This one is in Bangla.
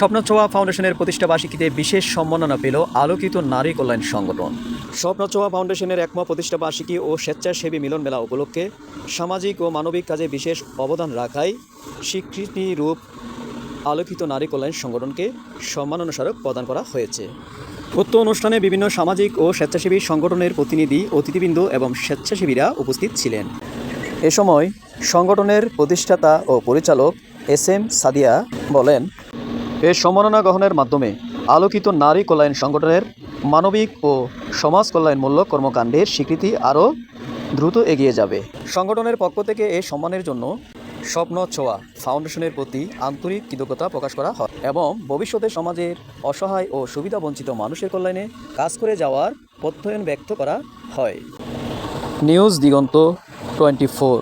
স্বপ্ন ছোঁয়া ফাউন্ডেশনের প্রতিষ্ঠাবার্ষিকীতে বিশেষ সম্মাননা পেল আলোকিত নারী কল্যাণ সংগঠন। স্বপ্ন ছোঁয়া ফাউন্ডেশনের 1ম প্রতিষ্ঠাবার্ষিকী ও স্বেচ্ছাসেবী মিলন মেলা উপলক্ষে সামাজিক ও মানবিক কাজে বিশেষ অবদান রাখায় স্বীকৃতিরূপ আলোকিত নারী কল্যাণ সংগঠনকে সম্মাননা স্মারক প্রদান করা হয়েছে। উক্ত অনুষ্ঠানে বিভিন্ন সামাজিক ও স্বেচ্ছাসেবী সংগঠনের প্রতিনিধি, অতিথিবৃন্দ এবং স্বেচ্ছাসেবীরা উপস্থিত ছিলেন। এ সময় সংগঠনের প্রতিষ্ঠাতা ও পরিচালক SM সাদিয়া বলেন, এই সম্মাননা গ্রহণের মাধ্যমে আলোকিত নারী কল্যাণ সংগঠনের মানবিক ও সমাজ কল্যাণমূলক কর্মকাণ্ডের স্বীকৃতি আরও দ্রুত এগিয়ে যাবে। সংগঠনের পক্ষ থেকে এই সম্মানের জন্য স্বপ্ন ছোঁয়া ফাউন্ডেশনের প্রতি আন্তরিক কৃতজ্ঞতা প্রকাশ করা হয় এবং ভবিষ্যতে সমাজের অসহায় ও সুবিধাবঞ্চিত মানুষের কল্যাণে কাজ করে যাওয়ার প্রত্যয়ন ব্যক্ত করা হয়। নিউজ দিগন্ত 24।